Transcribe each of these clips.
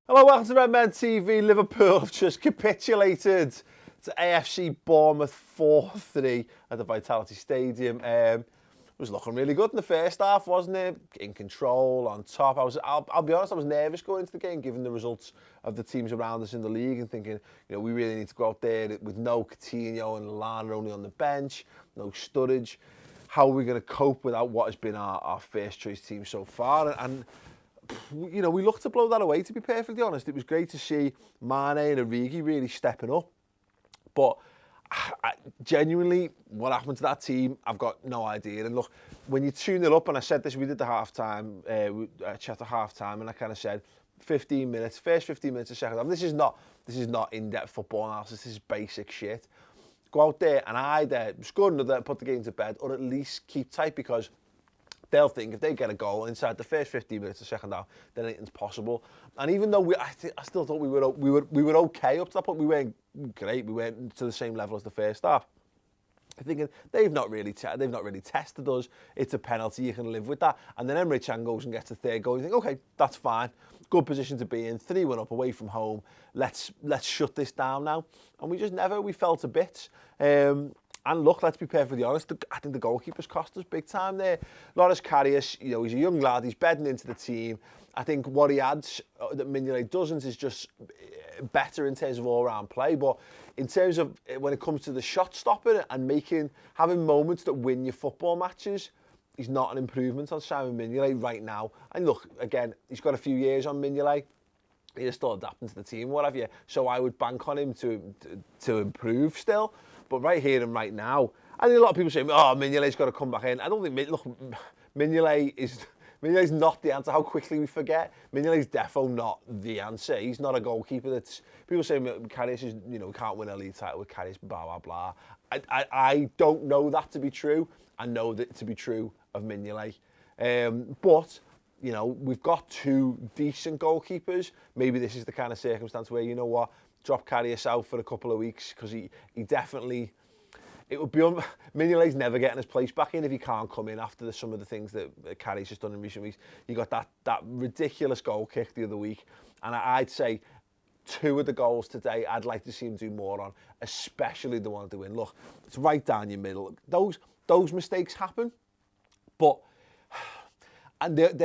Hello, welcome to Redmen TV. Liverpool have just capitulated to AFC Bournemouth 4-3 at the Vitality Stadium. It was looking really good in the first half, wasn't it? In control, on top. I'll be honest, I was nervous going into the game, given the results of the teams around us in the league, and thinking, we really need to go out there with no Coutinho and Lallana only on the bench, no Sturridge. How are we going to cope without what has been our first choice team so far? And we looked to blow that away, to be perfectly honest. It was great to see Mane and Origi really stepping up. But genuinely, what happened to that team, I've got no idea. And look, when you tune it up, and I said this, we did the half-time, chat at half-time, and I kind of said 15 minutes, first 15 minutes of second half. This is not in-depth football analysis, this is basic shit. Go out there and either score another, put the game to bed, or at least keep tight, because they'll think if they get a goal inside the first 15 minutes of second half, then anything's possible. And even though I still thought we were okay up to that point, we weren't great. We weren't to the same level as the first half. I'm thinking they've not really tested us. It's a penalty, you can live with that. And then Emre Can goes and gets a third goal. You think, okay, that's fine. Good position to be in. 3-1 up away from home. Let's shut this down now. And we felt a bit. And look, let's be perfectly honest, I think the goalkeeper's cost us big time there. Loris Karius, he's a young lad, he's bedding into the team. I think what he adds that Mignolet doesn't is just better in terms of all-round play. But in terms of when it comes to the shot stopping and having moments that win your football matches, he's not an improvement on Simon Mignolet right now. And look, again, he's got a few years on Mignolet. He's still adapting to the team, what have you. So I would bank on him to improve still. But right here and right now, I think a lot of people say, Mignolet's got to come back in. I don't think, Mignolet's not the answer. How quickly we forget. Mignolet's defo not the answer. He's not a goalkeeper that's... People say Karius is, can't win a league title with Karius, blah, blah, blah. I don't know that to be true. I know that to be true of Mignolet. But, we've got two decent goalkeepers. Maybe this is the kind of circumstance where, drop Karius out for a couple of weeks, because he definitely... It would be... Mignolet's never getting his place back in if he can't come in after some of the things that Karius has done in recent weeks. You got that ridiculous goal kick the other week, and I'd say 2 of the goals today I'd like to see him do more on, especially the one to win. Look, it's right down your middle. Those mistakes happen, but... And it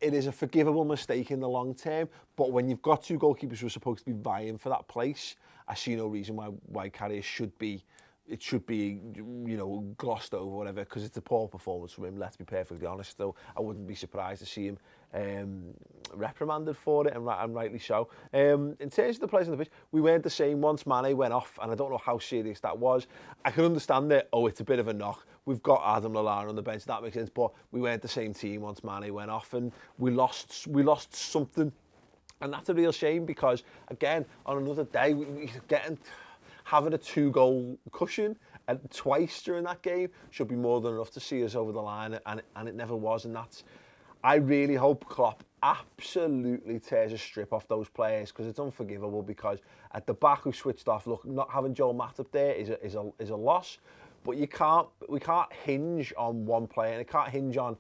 is a forgivable mistake in the long term, but when you've got 2 goalkeepers who are supposed to be vying for that place, I see no reason why Karius should be glossed over, whatever, because it's a poor performance from him, let's be perfectly honest. So I wouldn't be surprised to see him reprimanded for it, and rightly so. In terms of the players on the pitch, we weren't the same once Mane went off, and I don't know how serious that was. I can understand that, it's a bit of a knock. We've got Adam Lallana on the bench, that makes sense, but we weren't the same team once Mane went off, and we lost something. And that's a real shame, because, again, on another day, having a 2-goal cushion and twice during that game should be more than enough to see us over the line, and it never was. And I really hope Klopp absolutely tears a strip off those players, because it's unforgivable, because at the back who switched off, look, not having Joel Matip there is a loss, but we can't hinge on one player, and it can't hinge on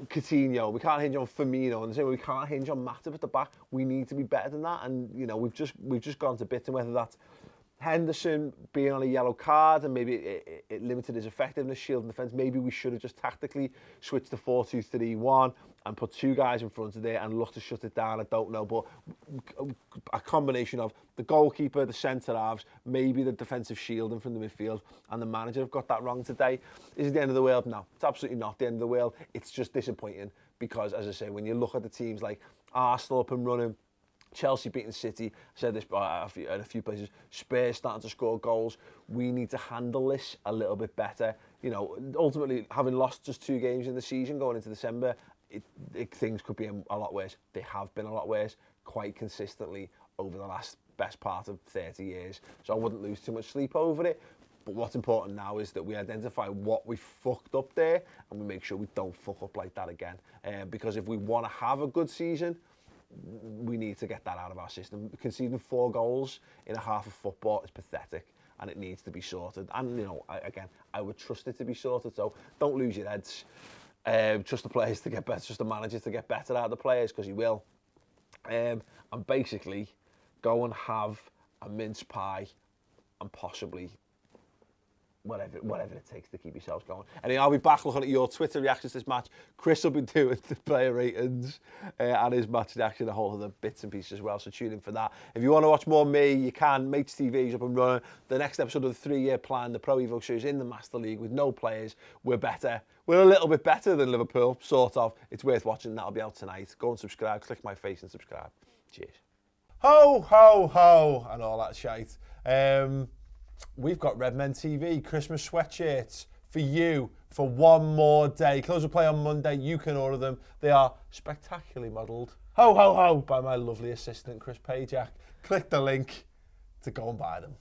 Coutinho, we can't hinge on Firmino, and the same way we can't hinge on Matip at the back. We need to be better than that, and we've just gone to bits, and whether that's Henderson being on a yellow card and maybe it limited his effectiveness, shield and defence, maybe we should have just tactically switched to 4-2-3-1 and put 2 guys in front of there and looked to shut it down. I don't know, but a combination of the goalkeeper, the centre-halves, maybe the defensive shielding from the midfield, and the manager have got that wrong today. Is it the end of the world? No, it's absolutely not the end of the world. It's just disappointing, because, as I say, when you look at the teams like Arsenal up and running, Chelsea beating City, I said this at a few places, Spurs starting to score goals. We need to handle this a little bit better. Ultimately, having lost just 2 games in the season going into December, things could be a lot worse. They have been a lot worse quite consistently over the best part of 30 years. So I wouldn't lose too much sleep over it. But what's important now is that we identify what we fucked up there, and we make sure we don't fuck up like that again. Because if we want to have a good season, we need to get that out of our system. Conceding 4 goals in a half of football is pathetic, and it needs to be sorted. And, I would trust it to be sorted, so don't lose your heads. Trust the players to get better, trust the manager to get better out of the players, because he will. and basically go and have a mince pie and possibly whatever it takes to keep yourselves going. Anyway, I'll be back looking at your Twitter reactions to this match. Chris will be doing the player ratings and his match reaction, a whole other bits and pieces as well, so tune in for that. If you want to watch more me, you can. Mates TV's up and running. The next episode of the 3-year plan, the Pro Evo series in the Master League with no players. We're better. We're a little bit better than Liverpool, sort of. It's worth watching. That'll be out tonight. Go and subscribe. Click my face and subscribe. Cheers. Ho, ho, ho, and all that shite. We've got Redmen TV Christmas sweatshirts for you for one more day. Close of play on Monday. You can order them. They are spectacularly modelled. Ho, ho, ho, by my lovely assistant, Chris Pajak. Click the link to go and buy them.